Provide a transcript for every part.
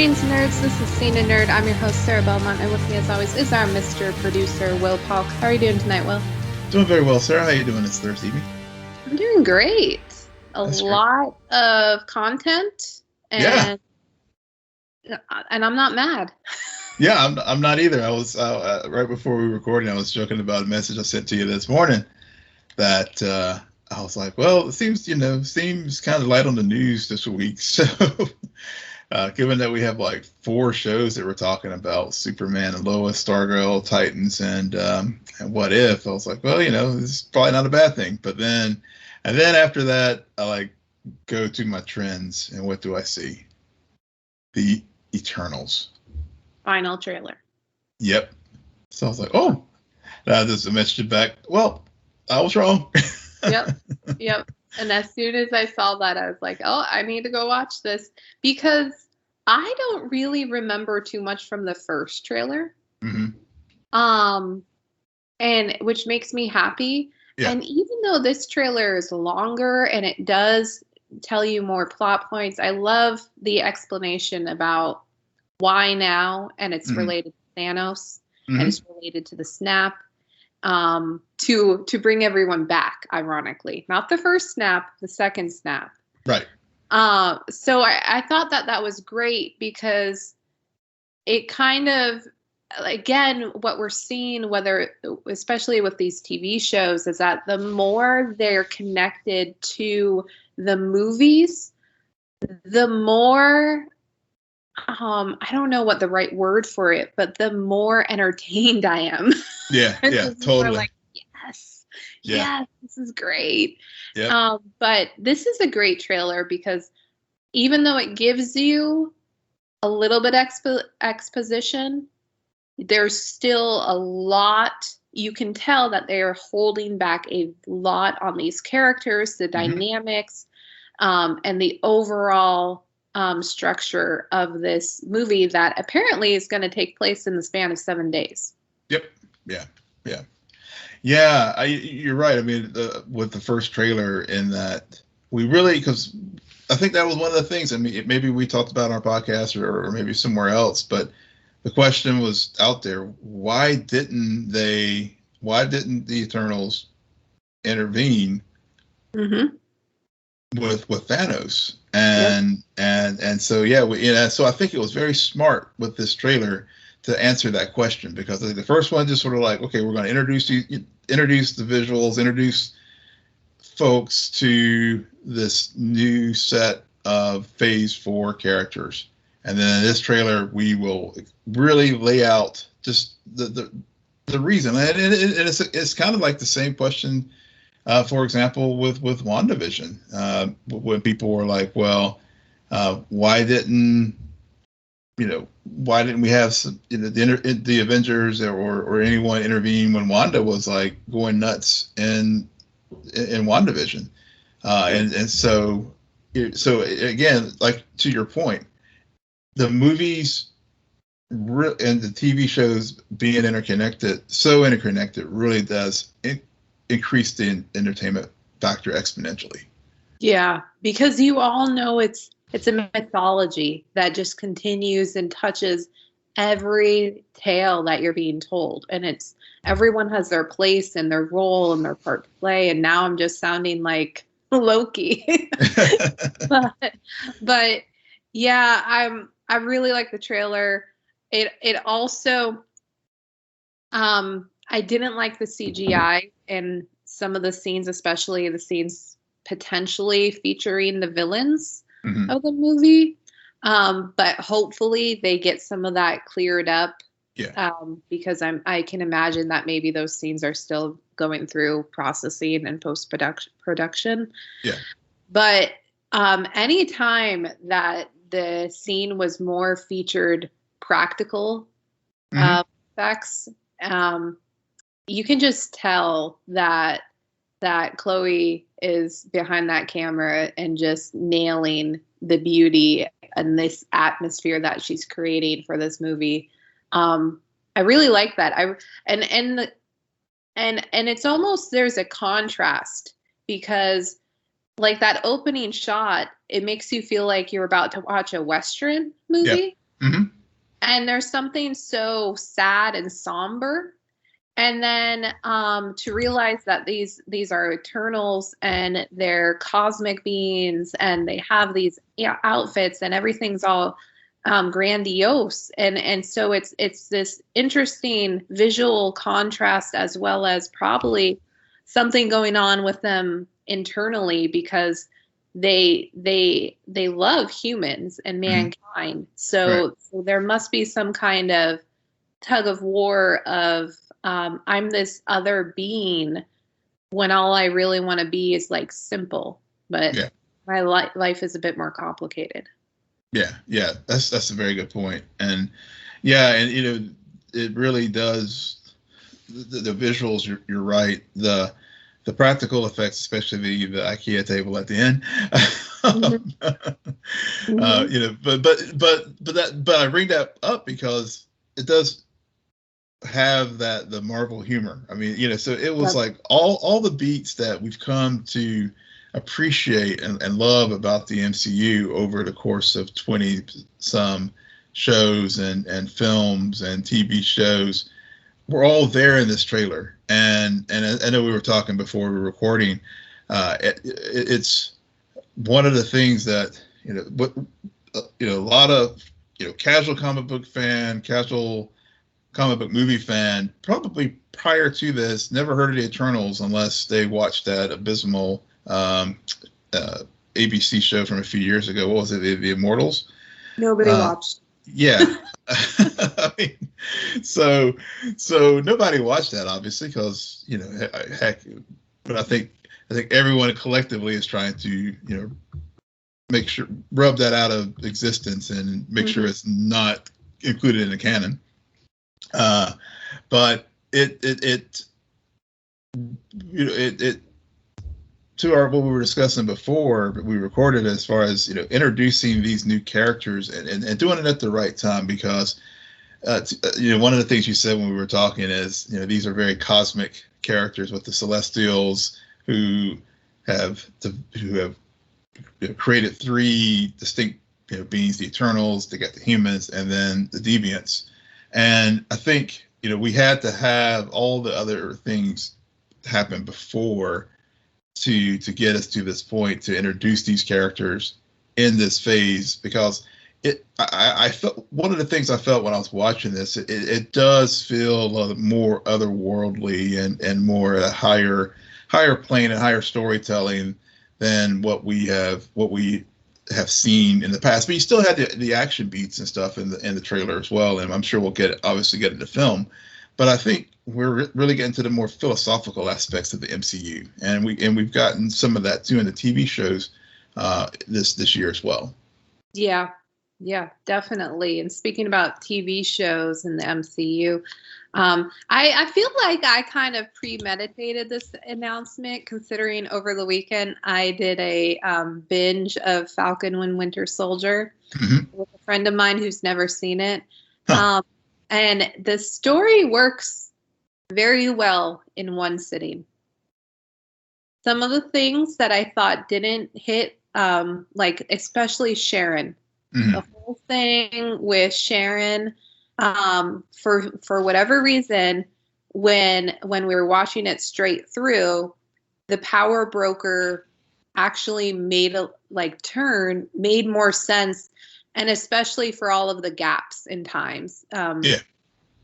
Greetings, nerds. This is CNN Nerd. I'm your host, Sarah Belmont, and with me, as always, is our Mr. Producer, Will Polk. How are you doing tonight, Will? Doing very well, Sarah. How are you doing this Thursday evening? I'm doing great. That's Lot of content, and I'm not mad. Yeah, I'm not either. I was right before we were recording, I was joking about a message I sent to you this morning that I was like, well, it seems kind of light on the news this week. So given that we have like 4 shows that we're talking about, Superman and Lois, Stargirl, Titans, and What If, I was like, well, this is probably not a bad thing. But then after that, I like go to my trends, and what do I see? The Eternals. Final trailer. Yep. So I was like, oh, I just mentioned it back. Well, I was wrong. Yep. And as soon as I saw that, I was like, oh, I need to go watch this, because I don't really remember too much from the first trailer. Mm-hmm. And which makes me happy. Yeah. And even though this trailer is longer and it does tell you more plot points, I love the explanation about why now, and it's related to Thanos, and it's related to the snap, to bring everyone back, ironically. Not the first snap, the second snap. Right. So I thought that was great, because it kind of, again, what we're seeing, especially with these TV shows, is that the more they're connected to the movies, the more, I don't know what the right word for it, but the more entertained I am. Yeah, totally. Like, yes, this is great. Yeah. But this is a great trailer, because even though it gives you a little bit exposition, there's still a lot. You can tell that they are holding back a lot on these characters, the dynamics, and the overall structure of this movie that apparently is going to take place in the span of 7 days. Yep. Yeah. You're right. I mean, with the first trailer, in that we really, because I think that was one of the things. I mean, maybe we talked about on our podcast or maybe somewhere else, but the question was out there: why didn't the Eternals intervene with Thanos? And so so I think it was very smart with this trailer to answer that question, because I think the first one just sort of like, okay, we're going to introduce the visuals, introduce folks to this new set of Phase 4 characters, and then in this trailer we will really lay out just the reason, and it's kind of like the same question. For example, with WandaVision, when people were like, well, why didn't we have the Avengers or anyone intervene when Wanda was like going nuts in WandaVision? And so again, like to your point, the movies and the TV shows being interconnected really does increase the entertainment factor exponentially. Yeah, because you all know it's a mythology that just continues and touches every tale that you're being told, and everyone has their place and their role and their part to play. And now I'm just sounding like Loki, but yeah, I really like the trailer. It also, I didn't like the CGI in some of the scenes, especially the scenes potentially featuring the villains of the movie. But hopefully they get some of that cleared up. Yeah. Because I can imagine that maybe those scenes are still going through processing and post-production. Yeah. But any time that the scene was more featured practical effects, you can just tell that Chloe is behind that camera and just nailing the beauty and this atmosphere that she's creating for this movie. I really like that. And it's almost, there's a contrast, because like that opening shot, it makes you feel like you're about to watch a Western movie. Mm-hmm. And there's something so sad and somber. And then to realize that these are Eternals and they're cosmic beings and they have these outfits and everything's all grandiose. And so it's this interesting visual contrast, as well as probably something going on with them internally, because they love humans and mankind. So there must be some kind of tug of war of I'm this other being when all I really want to be is like simple, but my life is a bit more complicated. Yeah, that's a very good point. And it really does the visuals. You're right. The practical effects, especially the IKEA table at the end. But I bring that up because it does have the Marvel humor. I mean, so it was like all the beats that we've come to appreciate and love about the MCU over the course of 20 some shows and films and TV shows were all there in this trailer. And I know we were talking before we were recording. It's one of the things that a lot of casual comic book fan, casual comic book movie fan, probably prior to this, never heard of the Eternals unless they watched that abysmal ABC show from a few years ago. What was it? The Immortals? Nobody watched. Yeah. I mean, so nobody watched that, obviously, because heck. But I think everyone collectively is trying to make sure, rub that out of existence and make sure it's not included in the canon. But it to what we were discussing before we recorded, as far as introducing these new characters and doing it at the right time, because one of the things you said when we were talking is these are very cosmic characters with the Celestials who have created three distinct beings: the Eternals, they got the humans, and then the Deviants. And I think we had to have all the other things happen before to get us to this point, to introduce these characters in this phase, because I felt one of the things I felt when I was watching this, it does feel more otherworldly and more a higher plane and higher storytelling than what we have seen in the past. But you still had the action beats and stuff in the trailer as well, and I'm sure we'll obviously get it in the film. But I think we're really getting to the more philosophical aspects of the MCU, and we've gotten some of that too in the TV shows this year as well. Yeah, definitely. And speaking about TV shows in the MCU, I feel like I kind of premeditated this announcement, considering over the weekend I did a binge of Falcon and Winter Soldier with a friend of mine who's never seen it. And the story works very well in one sitting. Some of the things that I thought didn't hit, like especially Sharon. The whole thing with Sharon, for whatever reason, when we were watching it straight through, the power broker actually made made more sense, and especially for all of the gaps in times.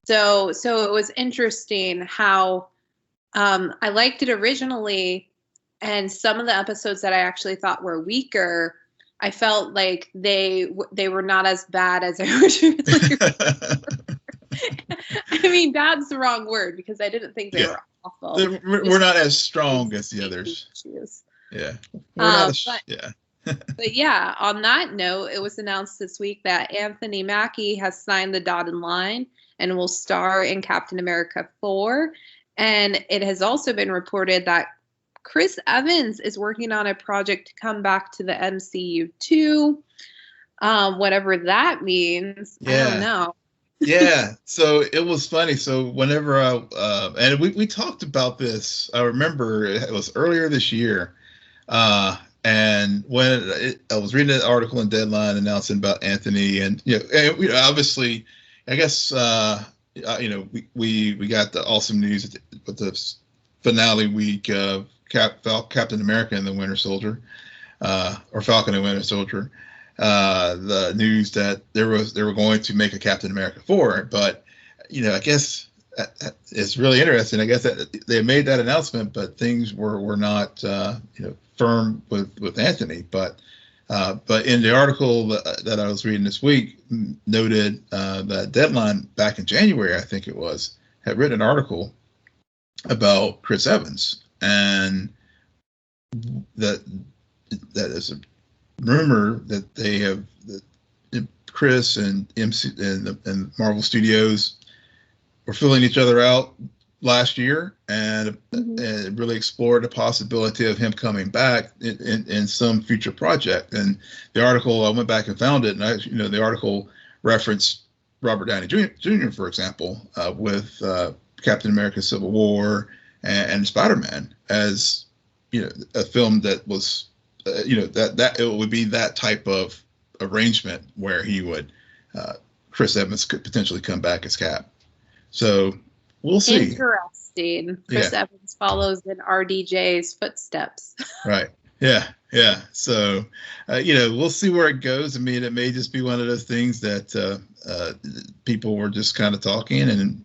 So it was interesting how I liked it originally, and some of the episodes that I actually thought were weaker, I felt like they were not as bad as I originally remember. I mean, bad's the wrong word, because I didn't think they were awful. We're not as strong as the others. Yeah. But yeah, on that note, it was announced this week that Anthony Mackie has signed the dotted line and will star in Captain America 4. And it has also been reported that Chris Evans is working on a project to come back to the MCU too. Whatever that means, I don't know. Yeah, so it was funny. So whenever and we talked about this, I remember it was earlier this year. And when I was reading an article in Deadline announcing about Anthony, and obviously, I guess we got the awesome news with the finale week of Captain America and the Winter Soldier, or Falcon and Winter Soldier. The news that they were going to make a Captain America 4, but I guess it's really interesting. I guess that they made that announcement, but things were not firm with Anthony. But in the article that I was reading this week, noted that Deadline back in January, I think it was, had written an article about Chris Evans, and that is a rumor that they have that Chris and MC and Marvel Studios were filling each other out last year, and really explored the possibility of him coming back in some future project. And the article, I went back and found it, and the article referenced Robert Downey Jr. for example, with Captain America: Civil War and Spider-Man as a film that was that it would be that type of arrangement where he would Chris Evans could potentially come back as Cap. So we'll see. Interesting. Chris Evans follows in RDJ's footsteps. Right. Yeah. So, we'll see where it goes. I mean, it may just be one of those things that people were just kind of talking, and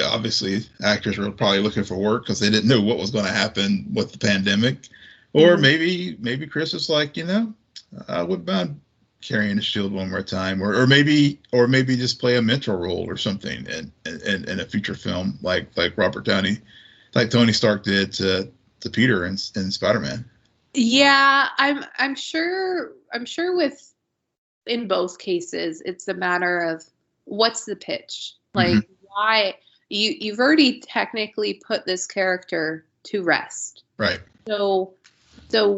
obviously actors were probably looking for work because they didn't know what was going to happen with the pandemic, or maybe Chris is like, I wouldn't mind carrying the shield one more time, or maybe just play a mentor role or something in a feature film like Tony Stark did to Peter in Spider-Man. Yeah, I'm sure with, in both cases, it's a matter of what's the pitch, like why you've already technically put this character to rest, right? So how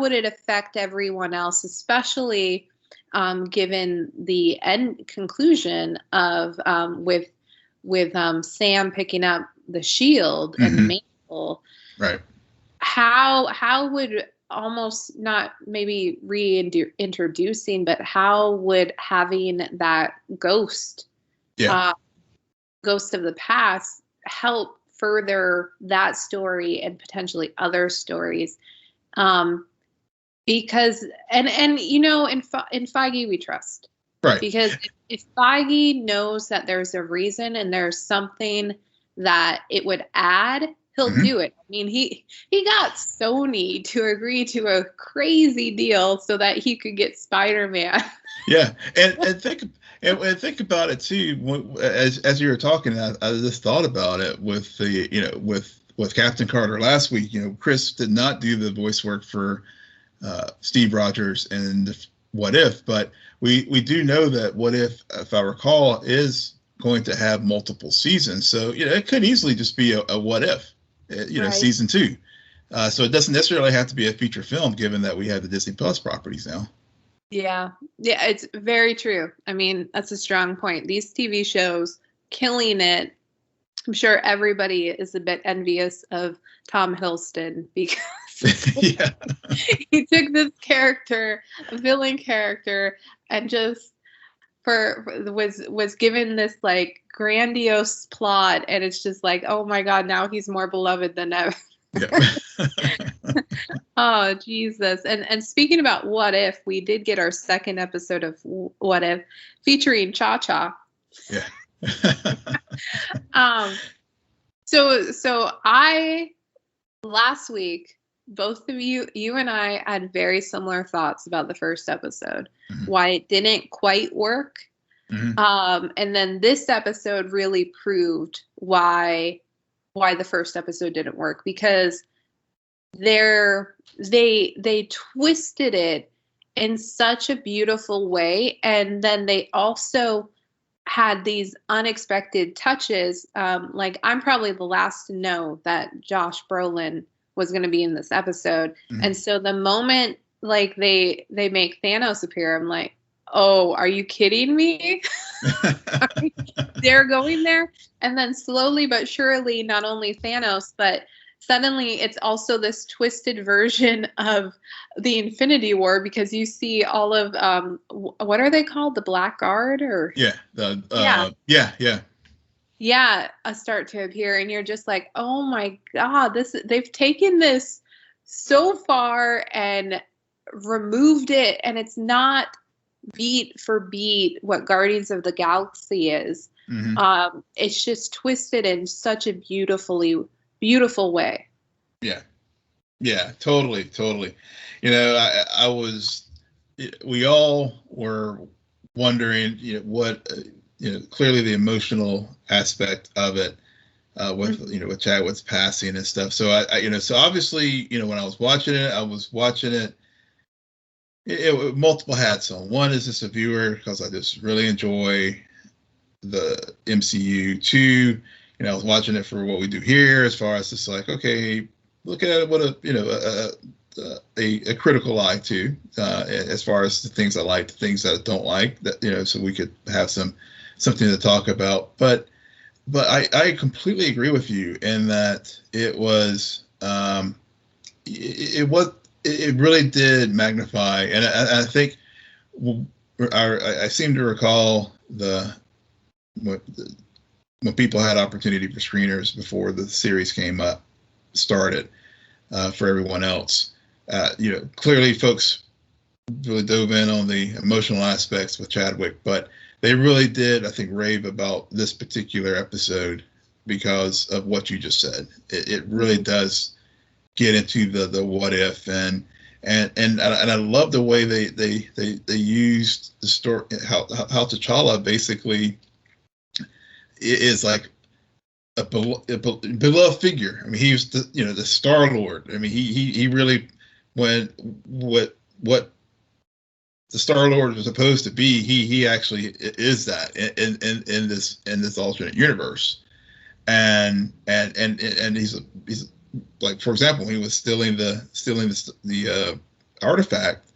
would it affect everyone else, especially given the end conclusion of with Sam picking up the shield and the mantle, right? How would, almost not maybe reintroducing, but how would having that ghost of the past help further that story and potentially other stories? Because in Feige we trust, right? Because if Feige knows that there's a reason and there's something that it would add, he'll do it. I mean, he got Sony to agree to a crazy deal so that he could get Spider-Man. Yeah, and think about it too. As you were talking, I just thought about it with the with Captain Carter last week. Chris did not do the voice work for Steve Rogers and What If, but we do know that What If I recall, is going to have multiple seasons. So it could easily just be a What If, right. Season 2. So it doesn't necessarily have to be a feature film, given that we have the Disney Plus properties now. Yeah, it's very true. I mean, that's a strong point. These TV shows killing it. I'm sure everybody is a bit envious of Tom Hiddleston because he took this character, a villain character, and just was given this like grandiose plot, and it's just like, oh my God, now he's more beloved than ever. Yeah. Oh Jesus! And speaking about What If, we did get our second episode of What If featuring Cha Cha. Yeah. So I last week, both of you and I had very similar thoughts about the first episode, why it didn't quite work. And then this episode really proved why the first episode didn't work, because they twisted it in such a beautiful way, and then they also had these unexpected touches. Like, I'm probably the last to know that Josh Brolin was going to be in this episode, and so the moment like they make Thanos appear, I'm like, oh, are you kidding me? They're going there. And then slowly but surely, not only Thanos, but suddenly it's also this twisted version of the Infinity War, because you see all of what are they called, the Black Guard, or start to appear, and you're just like, oh my god, they've taken this so far and removed it, and it's not beat for beat what Guardians of the Galaxy is. It's just twisted in such a beautiful way. Yeah, totally. You know, we all were wondering, what, clearly the emotional aspect of it, with, with Chadwick's passing and stuff. So so obviously, when I was watching it, it multiple hats on. One is just a viewer, because I just really enjoy the MCU. Two, I was watching it for what we do here, as far as just like, okay, looking at it with a critical eye too, as far as the things I like, the things that I don't like, that, so we could have something to talk about. But I completely agree with you in that it really did magnify, and I think I seem to recall when people had opportunity for screeners before the series started, for everyone else, clearly folks really dove in on the emotional aspects with Chadwick, but they really did, I think, rave about this particular episode because of what you just said. It really does get into the what if, and I love the way they used the story, how T'Challa basically is like a beloved figure. I mean, he was the Star-Lord. I mean, he really, what the Star-Lord was supposed to be, he actually is that in this alternate universe, and he's like, for example, he was stealing the artifact,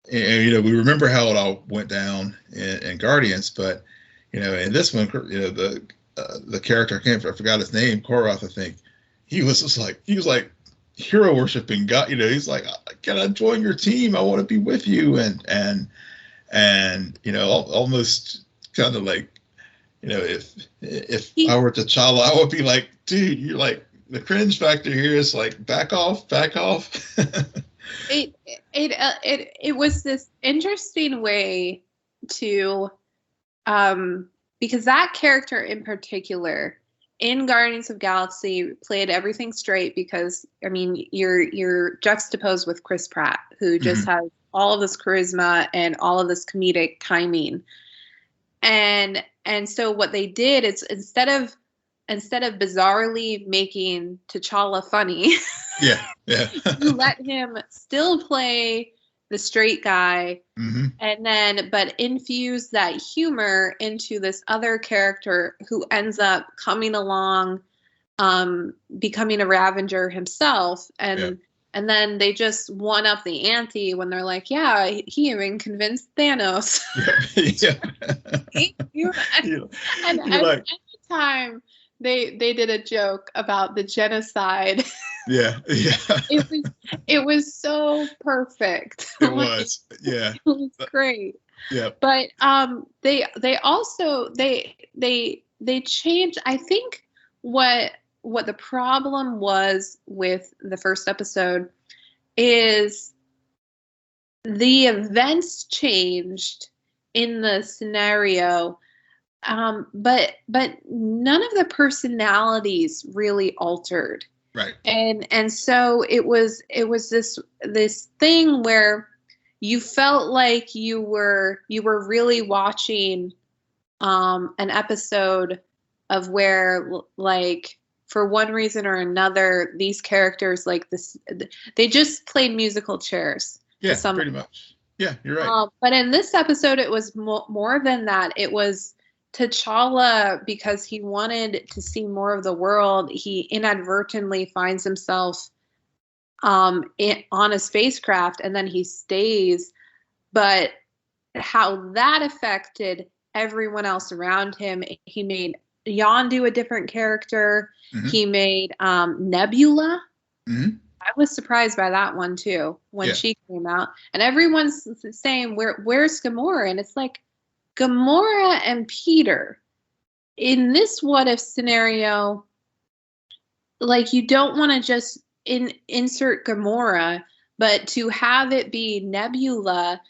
and we remember how it all went down in Guardians, but in this one, the character, I forgot his name, Koroth, I think, he was like hero worshiping God. He's like, can I join your team? I want to be with you, and almost kind of like, if I were T'Challa, I would be like, dude, you're like, the cringe factor here is like, back off. It was this interesting way to, because that character in particular in Guardians of Galaxy played everything straight, because I mean, you're juxtaposed with Chris Pratt, who just has all of this charisma and all of this comedic timing, and so what they did is, instead of bizarrely making T'Challa funny, you let him still play the straight guy, and then but infuse that humor into this other character who ends up coming along, becoming a Ravager himself, and then they just one up the ante when they're like, yeah, he even convinced Thanos. And every time they did a joke about the genocide. It was so perfect. It was, yeah. It was great. Yeah. But they also they changed. I think what the problem was with the first episode is the events changed in the scenario. But none of the personalities really altered. Right. And so it was this thing where you felt like you were really watching an episode of where, like, for one reason or another, these characters, like this, they just played musical chairs. Yeah, pretty much. Yeah, you're right. But in this episode, it was more than that. It was T'Challa, because he wanted to see more of the world. He inadvertently finds himself on a spacecraft, and then he stays. But how that affected everyone else around him, he made Yondu a different character. He made Nebula Mm-hmm. I was surprised by that one too when she came out, and everyone's saying, "Where's Gamora?" And it's like, Gamora and Peter in this what if scenario. Like, you don't want to just insert Gamora, but to have it be Nebula,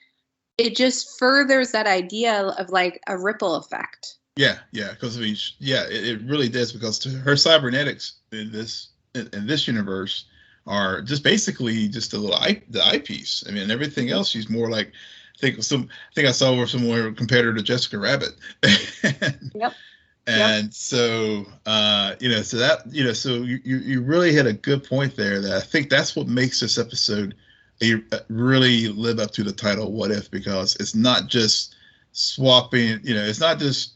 it just furthers that idea of like a ripple effect. Yeah, because I mean, it really does, because her cybernetics in this universe are just basically just a little the eyepiece. I mean, everything else, she's more like, I think I saw her somewhere compared her to Jessica Rabbit. Yep. And so, so that, so you really hit a good point there, that I think that's what makes this episode really live up to the title, What If, because it's not just swapping, it's not just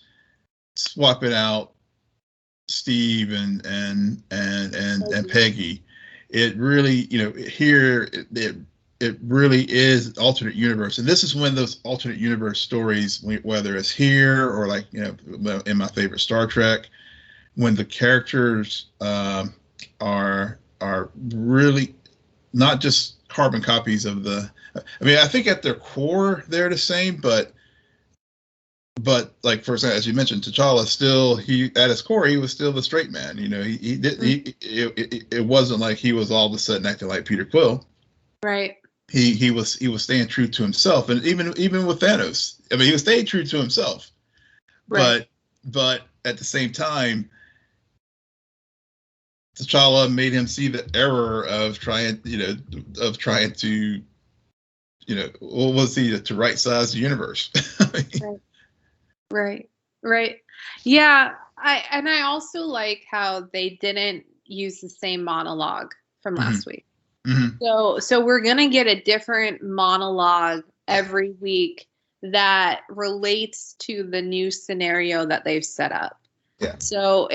swapping out Steve and Peggy. It really, here it really is alternate universe, and this is when those alternate universe stories, whether it's here or like in my favorite Star Trek, when the characters are really not just carbon copies of the. I mean, I think at their core they're the same, but like, for example, as you mentioned, T'Challa still, at his core he was still the straight man. It wasn't like he was all of a sudden acting like Peter Quill. Right. He was staying true to himself, and even with Thanos, I mean, he was staying true to himself. Right. But at the same time, T'Challa made him see the error of trying to what was he, to right size the universe. Right. Yeah, I also like how they didn't use the same monologue from last week. Mm-hmm. So we're gonna get a different monologue every week that relates to the new scenario that they've set up. Yeah. So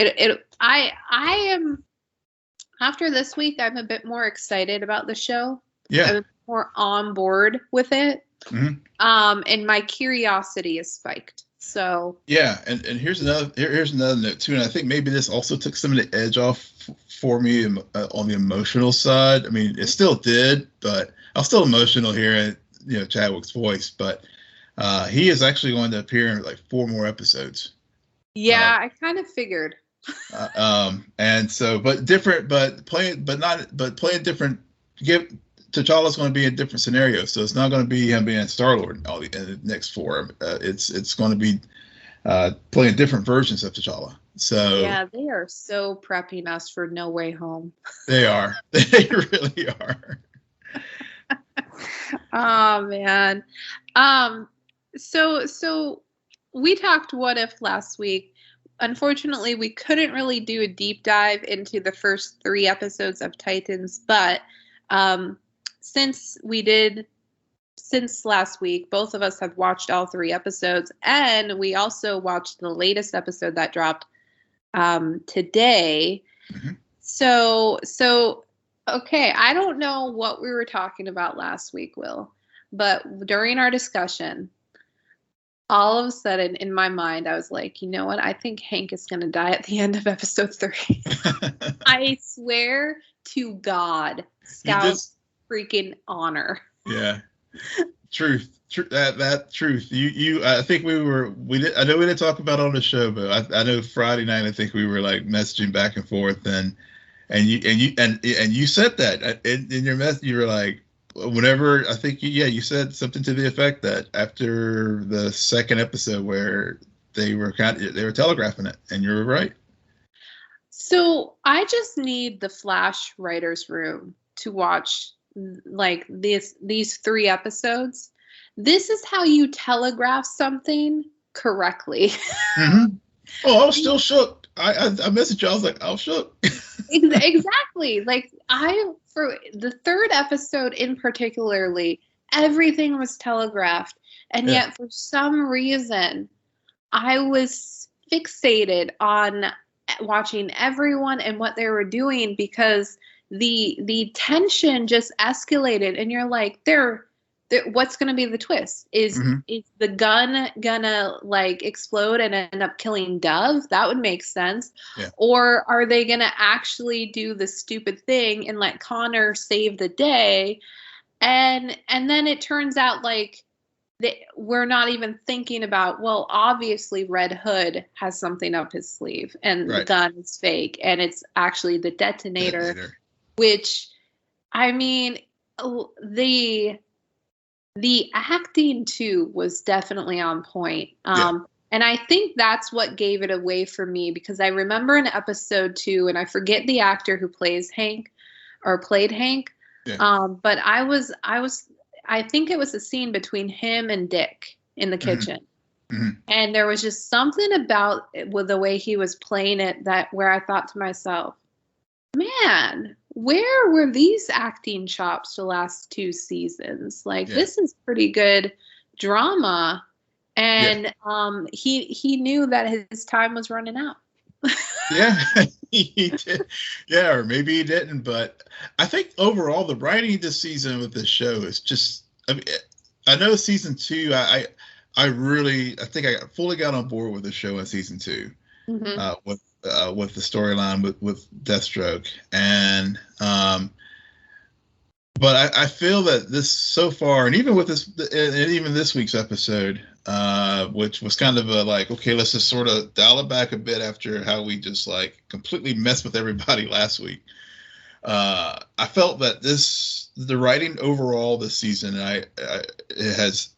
I am, after this week, I'm a bit more excited about the show. Yeah. I'm more on board with it. Mm-hmm. And my curiosity is spiked. So yeah, and here's another note too, and I think maybe this also took some of the edge off for me on the emotional side. I mean, it still did, but I was still emotional hearing Chadwick's voice. But he is actually going to appear in like 4 more episodes. Yeah, I kind of figured. And so, playing different. T'Challa's going to be in different scenarios, so it's not going to be him being Star-Lord in the next 4. It's going to be playing different versions of T'Challa. So yeah, they are so prepping us for No Way Home. They are. They really are. Oh man. So we talked What If last week. Unfortunately, we couldn't really do a deep dive into the first 3 episodes of Titans, but since last week, both of us have watched all 3 episodes, and we also watched the latest episode that dropped today. Mm-hmm. So okay, I don't know what we were talking about last week, Will, but during our discussion, all of a sudden in my mind, I was like, you know what? I think Hank is going to die at the end of episode 3. I swear to God, Scout's freaking honor. Yeah. Truth. That truth. I think I know we didn't talk about it on the show, but I know Friday night, I think we were like messaging back and forth, and you said that in your message. You were like, whenever, I think you said something to the effect that after the second episode where they were telegraphing it, and you were right. So I just need the Flash writers room to watch like these 3 episodes. This is how you telegraph something correctly. Mm-hmm. Oh, I was still shook. I messaged you. I was like, I was shook. Exactly. Like for the 3rd episode in particularly, everything was telegraphed. And yet for some reason, I was fixated on watching everyone and what they were doing, because the tension just escalated, and you're like, they're what's going to be the twist? Is the gun gonna like explode and end up killing Dove? That would make sense. Yeah. Or are they gonna actually do the stupid thing and let Connor save the day? And then it turns out like we're not even thinking about, well, obviously Red Hood has something up his sleeve and the gun is fake and it's actually the detonator. Which, I mean, the acting too was definitely on point. And I think that's what gave it away for me, because I remember in episode 2, and I forget the actor who plays Hank or played Hank. Yeah. But I think it was a scene between him and Dick in the kitchen. And there was just something about it, with the way he was playing it, that where I thought to myself, man, where were these acting chops the last 2 seasons? Like, this is pretty good drama. And he knew that his time was running out. Yeah, he did. Yeah, or maybe he didn't. But I think overall, the writing this season with this show is just, I mean, I know season 2, I think I fully got on board with the show in season 2 with the storyline with Deathstroke. And but I feel that this so far, and even with this, and even this week's episode, which was kind of a like, okay, let's just sort of dial it back a bit after how we just like completely messed with everybody last week. I felt that the writing overall this season, it has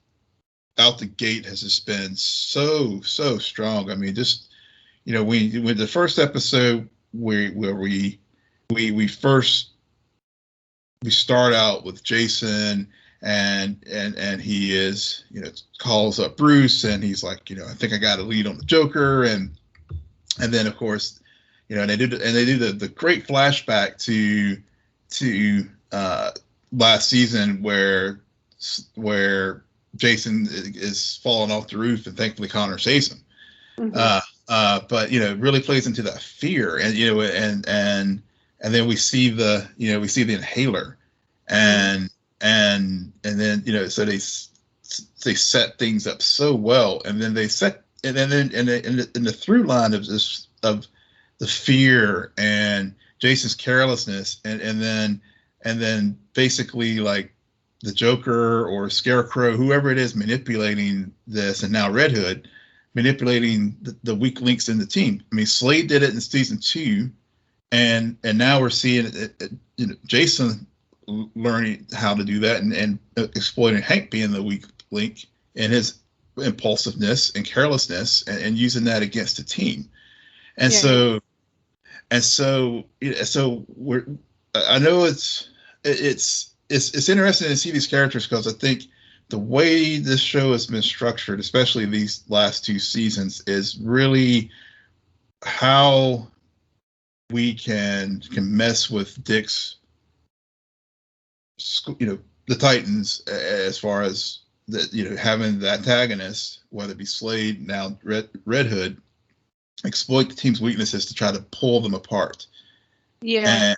out the gate has just been so strong. I mean, just, you know, with the first episode where we start out with Jason and he is, you know, calls up Bruce and he's like, you know, I think I got a lead on the Joker, and then of course, you know, and they do the great flashback to last season where Jason is falling off the roof and thankfully Connor saves him. But, you know, it really plays into that fear, and, you know, and then we see the inhaler, and then, you know, so they set things up so well, and then in the through line of this, of the fear and Jason's carelessness, and then basically like the Joker or Scarecrow, whoever it is, manipulating this, and now Red Hood manipulating the weak links in the team. I mean, Slade did it in season 2, and now we're seeing it, you know, Jason learning how to do that, and exploiting Hank being the weak link and his impulsiveness and carelessness, and using that against the team. And so we're, I know it's interesting to see these characters, because I think the way this show has been structured, especially these last 2 seasons, is really how we can mess with Dick's, you know, the Titans, as far as the, you know, having the antagonist, whether it be Slade, now Red Hood, exploit the team's weaknesses to try to pull them apart. And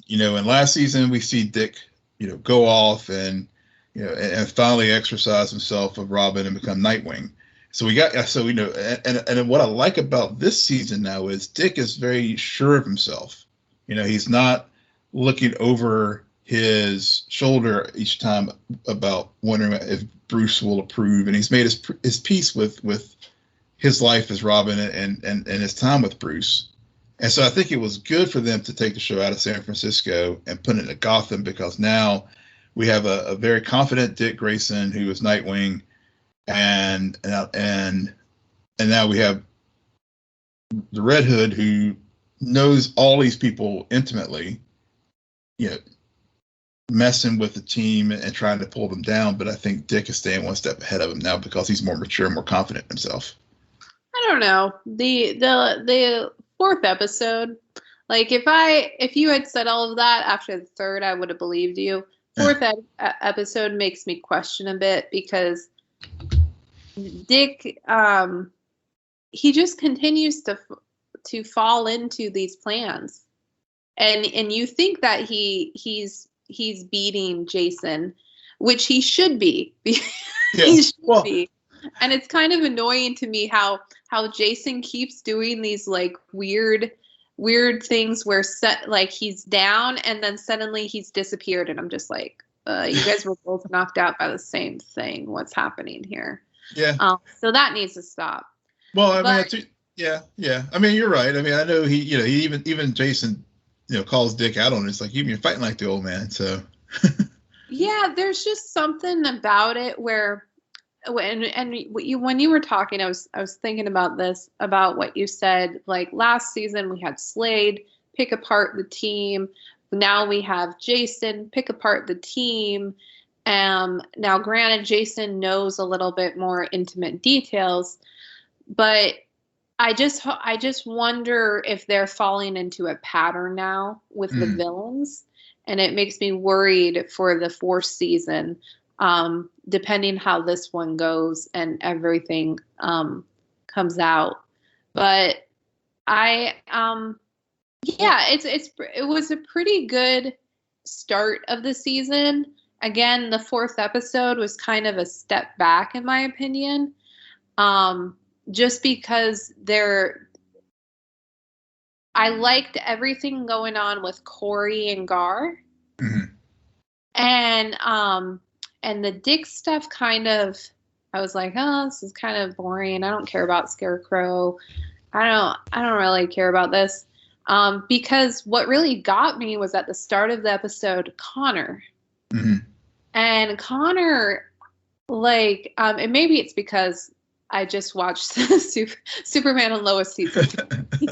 you know, in last season we see Dick, you know, go off and, you know, and finally exercise himself of Robin and become Nightwing. So you know, and what I like about this season now is Dick is very sure of himself. You know, he's not looking over his shoulder each time about wondering if Bruce will approve, and he's made his peace with his life as Robin and his time with Bruce. And so I think it was good for them to take the show out of San Francisco and put it into Gotham, because now we have a very confident Dick Grayson who is Nightwing, and now we have the Red Hood who knows all these people intimately, you know, messing with the team and trying to pull them down. But I think Dick is staying one step ahead of him now, because he's more mature and more confident in himself. I don't know. The 4th episode, like if you had said all of that after the 3rd, I would have believed you. 4th episode makes me question a bit, because Dick, he just continues to fall into these plans, and you think that he's beating Jason, which he should be. Yeah. He should be. And it's kind of annoying to me how Jason keeps doing these like weird things where like he's down and then suddenly he's disappeared, and I'm just like, you guys were both knocked out by the same thing. What's happening here? Yeah. So that needs to stop. Well, I mean, yeah. I mean, you're right. I mean, I know he even Jason, calls Dick out on it. It's like, you're fighting like the old man. So. Yeah, there's just something about it where, when you were talking, I was thinking about this, about what you said. Like last season, we had Slade pick apart the team. Now we have Jason pick apart the team. Now, granted, Jason knows a little bit more intimate details, but I just wonder if they're falling into a pattern now with the villains, and it makes me worried for the fourth season, depending how this one goes and everything comes out. But it was a pretty good start of the season. Again, the fourth episode was kind of a step back, in my opinion, just because I liked everything going on with Corey and Gar, and the Dick stuff kind of, I was like, oh, this is kind of boring. I don't care about Scarecrow. I don't really care about this. Because what really got me was at the start of the episode, Connor. And Connor, like, and maybe it's because I just watched Superman and Lois season 3.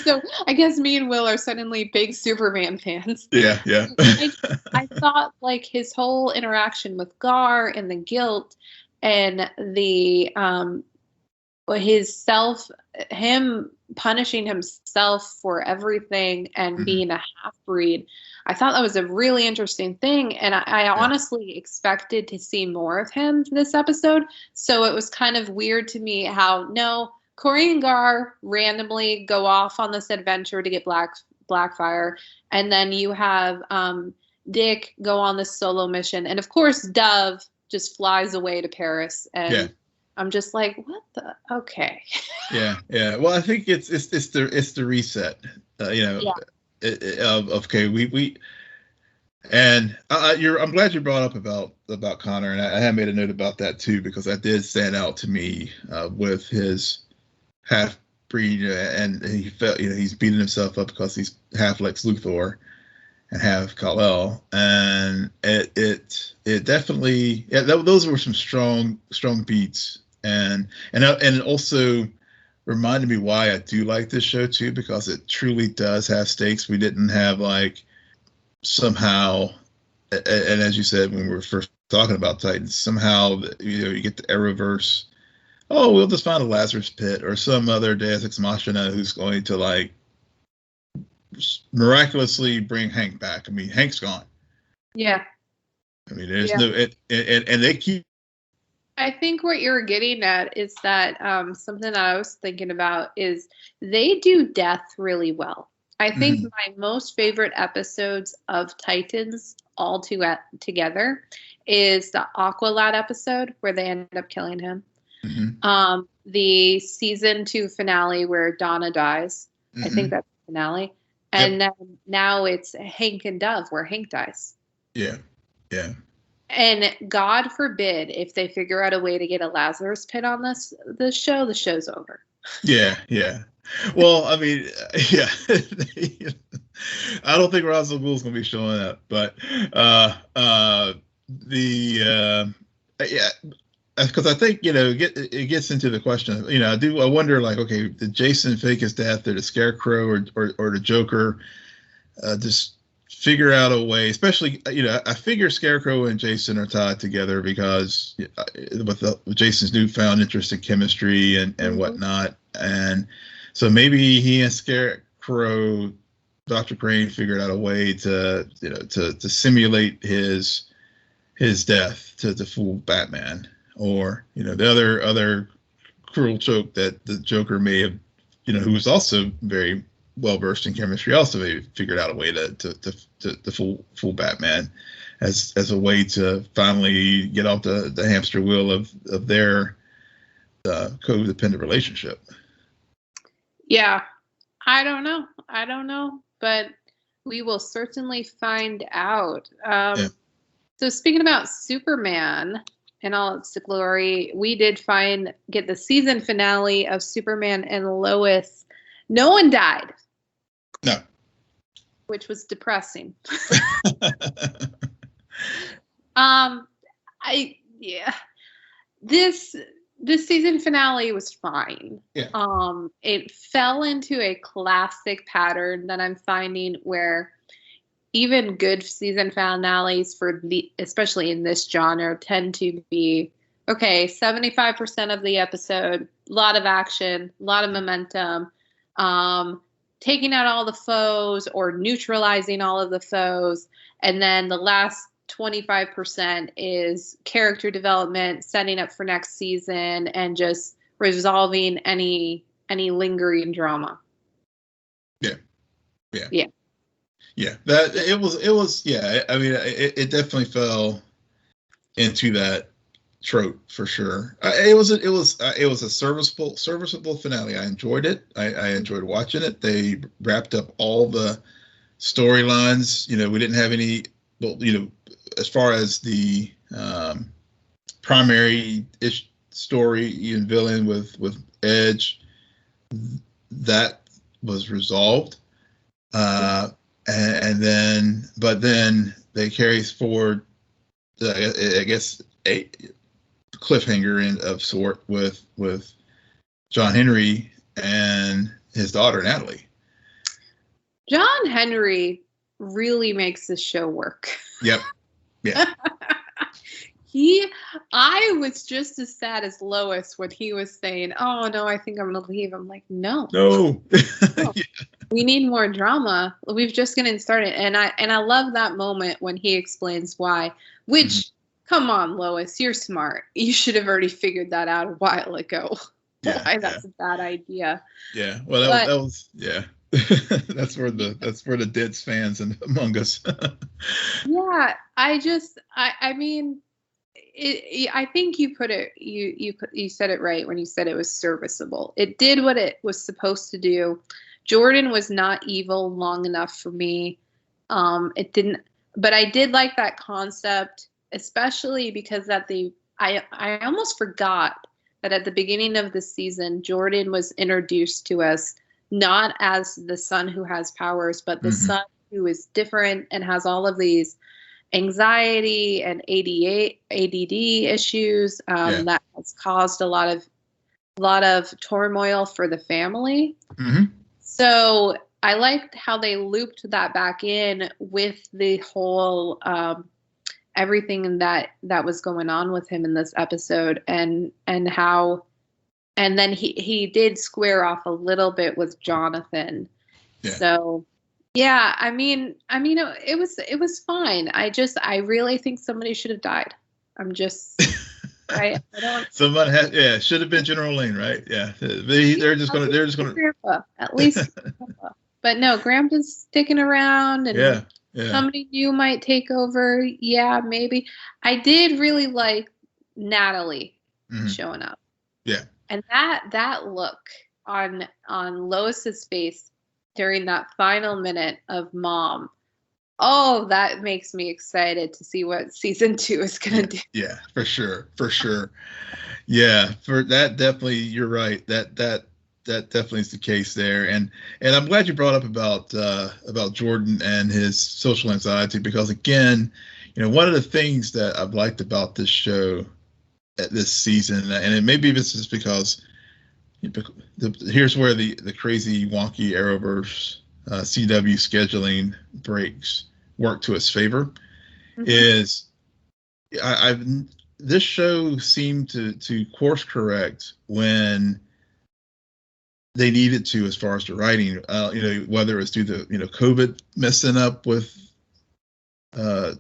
So I guess me and Will are suddenly big Superman fans. Yeah. I thought like his whole interaction with Gar and the guilt and the him punishing himself for everything and being a half-breed. I thought that was a really interesting thing, and I honestly expected to see more of him this episode. So it was kind of weird to me how Corey and Gar randomly go off on this adventure to get Blackfire, and then you have Dick go on this solo mission, and of course Dove just flies away to Paris, and I'm just like, what the? Okay. Yeah. Well, I think it's the reset. Okay, we and I'm glad you brought up about Connor, and I had made a note about that too, because that did stand out to me with his half breed, and he felt he's beating himself up because he's half Lex Luthor and half Kal-El, and it definitely those were some strong beats, and it also reminded me why I do like this show too, because it truly does have stakes. We didn't have like somehow, and as you said when we were first talking about Titans, somehow you get the Arrowverse. Oh, we'll just find a Lazarus Pit or some other Deus Ex Machina who's going to like miraculously bring Hank back. I mean, Hank's gone. Yeah. I mean, there's no and they keep. I think what you're getting at is that something that I was thinking about is they do death really well. I think my most favorite episodes of Titans all together is the Aqualad episode where they end up killing him. The season 2 finale where Donna dies. I think that's the finale. And then now it's Hank and Dove where Hank dies. Yeah. And God forbid if they figure out a way to get a Lazarus Pit on this show, the show's over. Yeah. Well, I mean, I don't think Ra's al Ghul's gonna be showing up, but because I think it gets into the question. I wonder, like, okay, did Jason fake his death, or the Scarecrow, or the Joker just figure out a way? Especially, I figure Scarecrow and Jason are tied together because with Jason's newfound interest in chemistry and whatnot, and so maybe he and Scarecrow, Dr. Crane, figured out a way to simulate his death to fool Batman. Or the other cruel joke that the Joker may have, who was also very well versed in chemistry, also they figured out a way to fool Batman as a way to finally get off the hamster wheel of their codependent relationship. Yeah, I don't know, but we will certainly find out. Yeah. So speaking about Superman in all its glory, we did get the season finale of Superman and Lois. No one died. No. Which was depressing. This season finale was fine. Yeah. It fell into a classic pattern that I'm finding where even good season finales especially in this genre tend to be, okay, 75% of the episode, a lot of action, a lot of momentum, taking out all the foes or neutralizing all of the foes. And then the last 25% is character development, setting up for next season, and just resolving any lingering drama. Yeah. That it was. Yeah. I mean, it definitely fell into that trope for sure. It was a serviceable finale. I enjoyed it. I enjoyed watching it. They wrapped up all the storylines. We didn't have any. Well, as far as the primary story and villain with Edge, that was resolved. And then they carry forward, I guess, a cliffhanger of sort with John Henry and his daughter Natalie. John Henry really makes this show work. Yep. Yeah. I was just as sad as Lois when he was saying, "Oh no, I think I'm gonna leave." I'm like, no. Yeah. We need more drama. We've just getting started, and I love that moment when he explains why. Which, come on, Lois, you're smart. You should have already figured that out a while ago. Yeah, why that's a bad idea. Yeah. Well, that was yeah. that's where the Dead's fans and among us. Yeah, I mean, I think you put it. You said it right when you said it was serviceable. It did what it was supposed to do. Jordan was not evil long enough for me. It didn't, but I did like that concept, especially because I almost forgot that at the beginning of the season, Jordan was introduced to us not as the son who has powers, but the son who is different and has all of these anxiety and ADD issues that has caused a lot of turmoil for the family. Mm-hmm. So I liked how they looped that back in with the whole everything that was going on with him in this episode, and how, and then he did square off a little bit with Jonathan. Yeah. So yeah, I mean it was fine. I really think somebody should have died. I'm just I don't. Someone should have been General Lane, right? Yeah, they're just gonna Grandpa, at least. Grandpa. But no, Grandpa's sticking around, and somebody new might take over. Yeah, maybe. I did really like Natalie showing up. Yeah, and that look on Lois's face during that final minute of Mom. Oh, that makes me excited to see what season 2 is going to do. Yeah, for sure. Yeah, for that, definitely, you're right. That definitely is the case there. And I'm glad you brought up about Jordan and his social anxiety, because again, one of the things that I've liked about this show at this season, and maybe this is because here's where the crazy wonky Arrowverse CW scheduling breaks work to its favor, is this show seemed to course correct when they needed to, as far as the writing, whether it's due to COVID messing up with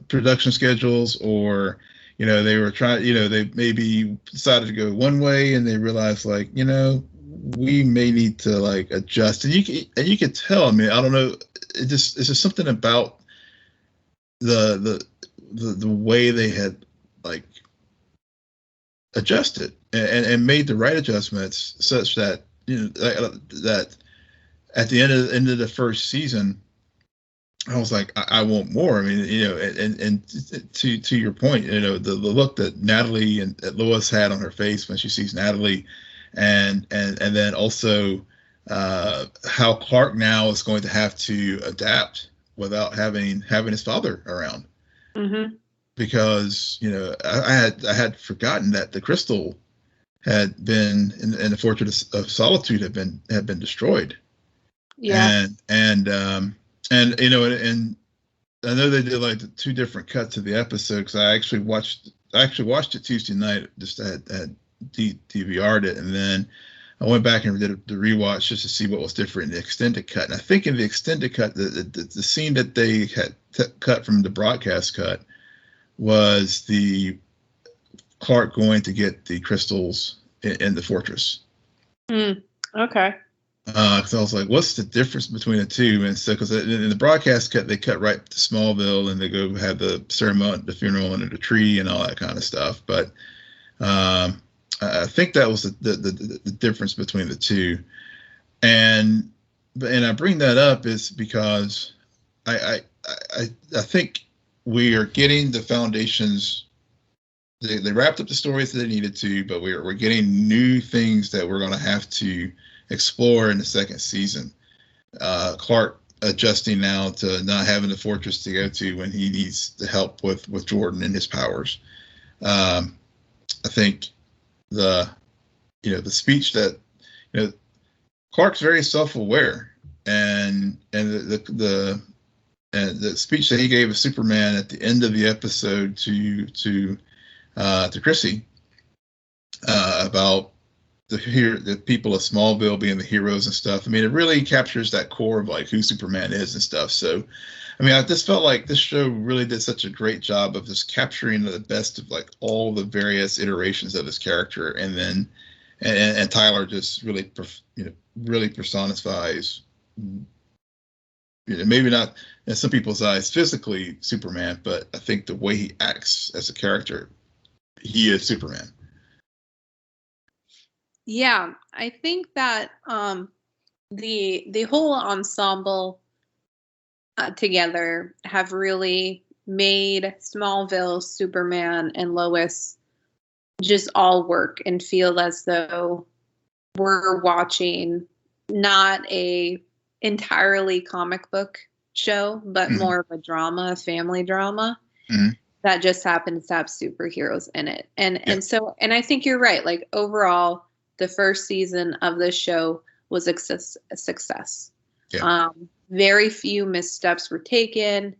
production schedules, or they were trying, they maybe decided to go one way and they realized, like, we may need to like adjust. And you can tell. I mean, I don't know. It's just something about the way they had like adjusted and made the right adjustments such that that at the end of the first season, I was like, I want more. I mean, and to your point, the look that Natalie and that Lois had on her face when she sees Natalie, and then also how Clark now is going to have to adapt without having his father around. Mm-hmm. Because I had forgotten that the crystal had been in the Fortress of Solitude had been destroyed. Yeah. And I know they did like the 2 different cuts of the episode, because I actually watched it Tuesday night. Just had DVR'd it, and then I went back and did the rewatch just to see what was different in the extended cut. And I think in the extended cut, the scene that they had cut from the broadcast cut was the Clark going to get the crystals in the fortress. Okay. Because I was like, what's the difference between the two? And so, because in the broadcast cut, they cut right to Smallville and they go have the ceremony, the funeral under the tree and all that kind of stuff. But I think that was the difference between the two. And I bring that up is because I think we are getting the foundations. They wrapped up the stories that they needed to, but we're getting new things that we're going to have to explore in the second season. Clark adjusting now to not having the fortress to go to when he needs the help with Jordan and his powers. I think the speech that Clark's very self-aware, and the speech that he gave of Superman at the end of the episode to Chrissy about the people of Smallville being the heroes and stuff. I mean, it really captures that core of like who Superman is and stuff. So, I mean, I just felt like this show really did such a great job of just capturing the best of like all the various iterations of his character, and then and Tyler just really really personifies, maybe not in some people's eyes physically Superman, but I think the way he acts as a character, he is Superman. Yeah, I think that the whole ensemble together have really made Smallville, Superman, and Lois just all work and feel as though we're watching not a entirely comic book show, but more of a drama, a family drama. That just happens to have superheroes in it. And I think you're right. Like overall, the first season of this show was a success. Yeah. Very few missteps were taken.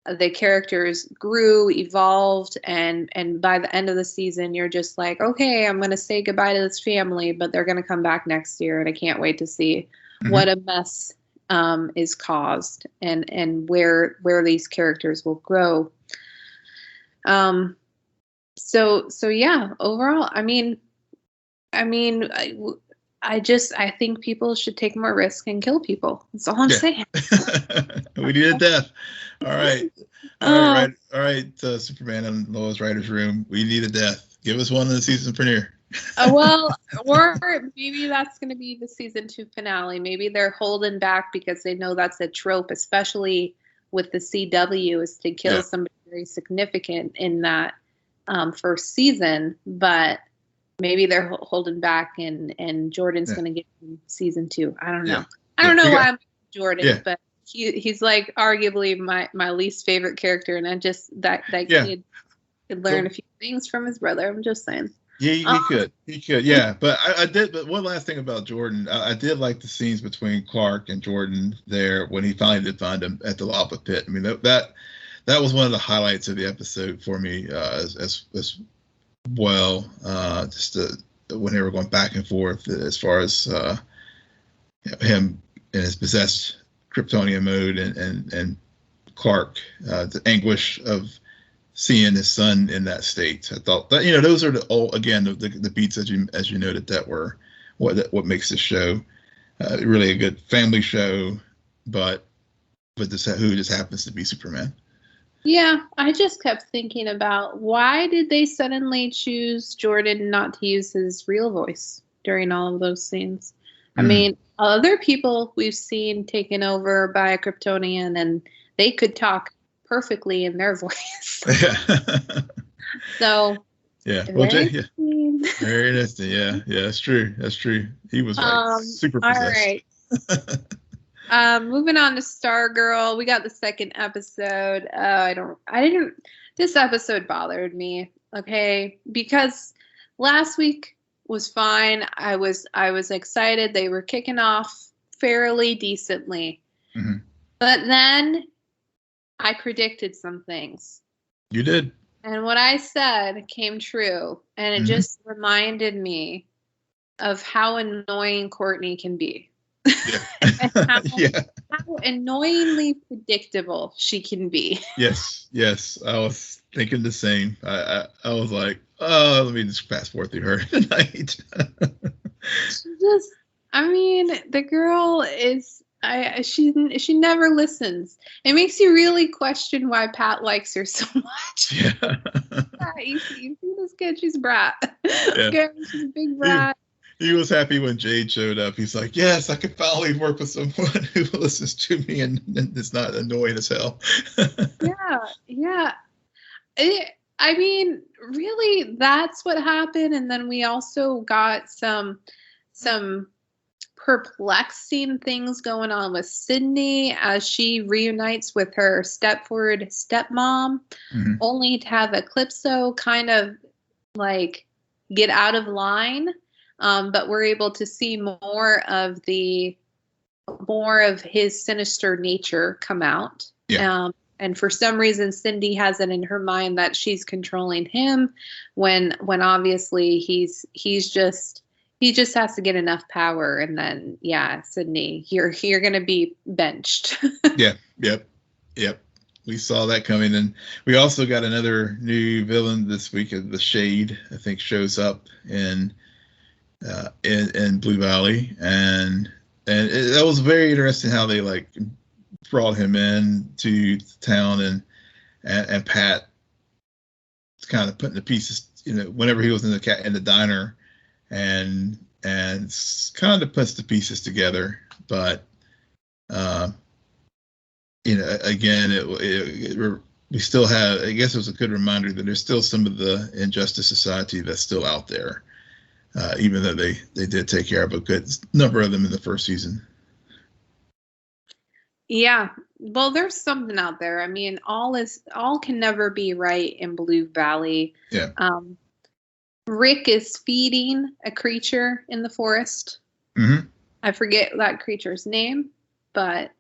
The characters grew, evolved, and by the end of the season, you're just like, okay, I'm going to say goodbye to this family, but they're going to come back next year, and I can't wait to see what a mess is caused and where these characters will grow. So yeah, overall, I mean, I think people should take more risk and kill people. That's all I'm saying. We need a death. All right. Superman and Lois Writer's Room. We need a death. Give us one in the season premiere. Well, or maybe that's going to be the season 2 finale. Maybe they're holding back because they know that's a trope, especially with the CW, is to kill somebody very significant in that first season. But maybe they're holding back, and Jordan's going to get season 2. I don't know. I don't know why I'm Jordan, but he's like arguably my least favorite character, and I just that kid could learn a few things from his brother. I'm just saying. Yeah, he could. Yeah, but I did. But one last thing about Jordan, I did like the scenes between Clark and Jordan there when he finally did find him at the lava pit. I mean, that was one of the highlights of the episode for me as well. Just when they were going back and forth as far as him in his possessed Kryptonian mode and Clark, the anguish of seeing his son in that state. I thought that those are the beats as you noted that were what makes this show really a good family show, but this who just happens to be Superman. Yeah, I just kept thinking about why did they suddenly choose Jordan not to use his real voice during all of those scenes? I mean, other people we've seen taken over by a Kryptonian, and they could talk perfectly in their voice. So, yeah, well, very interesting. Yeah, that's true. He was like super possessed. All right. Moving on to Stargirl, we got the second episode. This episode bothered me, okay, because last week was fine. I was excited. They were kicking off fairly decently. But then I predicted some things. You did. And what I said came true. And it just reminded me of how annoying Courtney can be. Yeah. How annoyingly predictable she can be. Yes. I was thinking the same. I was like, oh, let me just fast forward through her tonight. The girl is, she never listens. It makes you really question why Pat likes her so much. Yeah. You see this kid, she's a brat. Yeah. Okay, she's a big brat. He was happy when Jade showed up. He's like, yes, I can finally work with someone who listens to me and it's not annoying as hell. Yeah. Really, that's what happened. And then we also got some perplexing things going on with Sydney as she reunites with her Stepford stepmom, only to have Eclipso kind of like get out of line. But we're able to see more of his sinister nature come out. Yeah. And for some reason, Cindy has it in her mind that she's controlling him when obviously he just has to get enough power. And then, Sydney, you're going to be benched. Yeah. Yep. We saw that coming. And we also got another new villain this week. The Shade, I think, shows up in Blue Valley, and that was very interesting how they like brought him in to town, and Pat kind of putting the pieces, whenever he was in the diner, and kind of puts the pieces together. But again, we still have, I guess it was a good reminder that there's still some of the Injustice Society that's still out there. Even though they did take care of a good number of them in the first season. Yeah. Well, there's something out there. I mean, all can never be right in Blue Valley. Yeah. Rick is feeding a creature in the forest. I forget that creature's name, but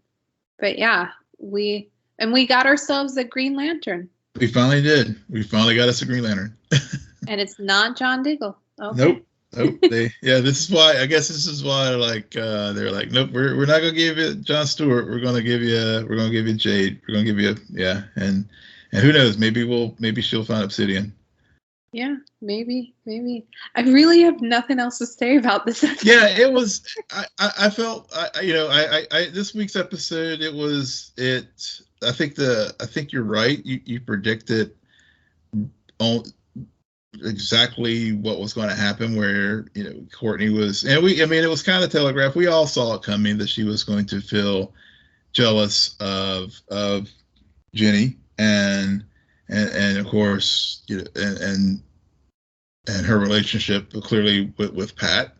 yeah, we got ourselves a Green Lantern. We finally did. We finally got us a Green Lantern. And it's not John Diggle. Okay. Nope. This is why they're like, nope, we're not gonna give you Jon Stewart. We're gonna give you Jade. We're gonna give you and who knows, maybe she'll find Obsidian. Yeah, maybe. I really have nothing else to say about this episode. Yeah, it was. I felt this week's episode. I think you're right. You predicted exactly what was going to happen, where Courtney was, and it was kind of telegraphed. We all saw it coming that she was going to feel jealous of Jenny, and of course and her relationship clearly with Pat,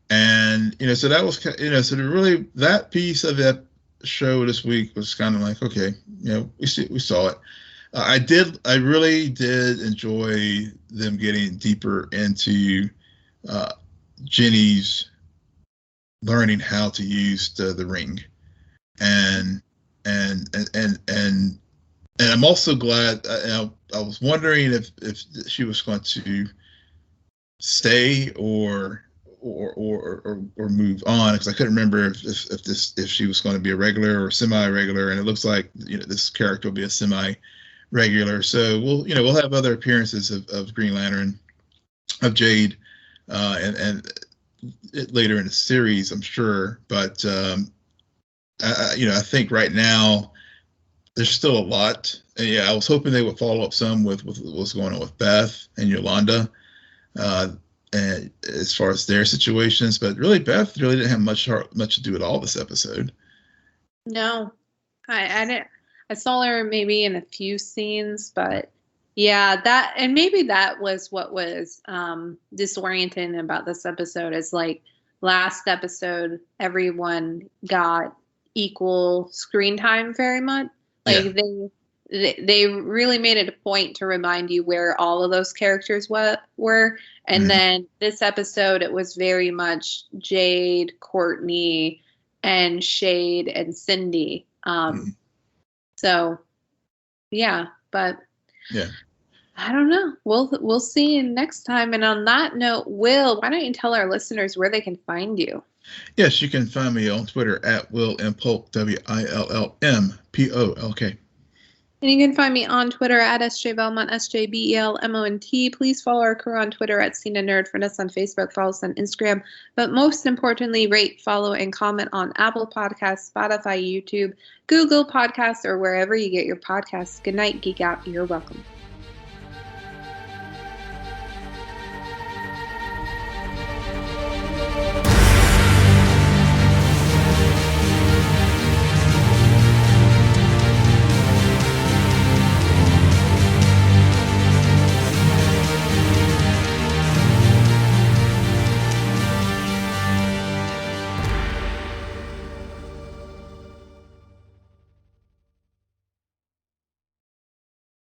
and so that was so really that piece of that show this week was kind of like, okay, we saw it. I really did enjoy them getting deeper into Jenny's learning how to use the ring, and I'm also glad. I was wondering if she was going to stay or move on, because I couldn't remember if she was going to be a regular or semi-regular, and it looks like this character will be a semi-regular. So we'll have other appearances of Green Lantern, of Jade, and later in the series, I'm sure. But I think right now there's still a lot. And yeah, I was hoping they would follow up some with what's going on with Beth and Yolanda, and as far as their situations. But really, Beth really didn't have much to do at all this episode. No, I didn't. I saw her maybe in a few scenes, but yeah, and maybe that was what was disorienting about this episode. Is like last episode, everyone got equal screen time very much. Like they really made it a point to remind you where all of those characters were. And then this episode, it was very much Jade, Courtney, and Shade and Cindy. So yeah, but yeah, I don't know. We'll see you next time. And on that note, Will, why don't you tell our listeners where they can find you? Yes, you can find me on Twitter at Will M Polk, WILLMPOLK. And you can find me on Twitter at SJ Belmont, SJBELMONT. Please follow our crew on Twitter at SNN Nerd. Friend us on Facebook, follow us on Instagram. But most importantly, rate, follow, and comment on Apple Podcasts, Spotify, YouTube, Google Podcasts, or wherever you get your podcasts. Good night, Geek Out. You're welcome.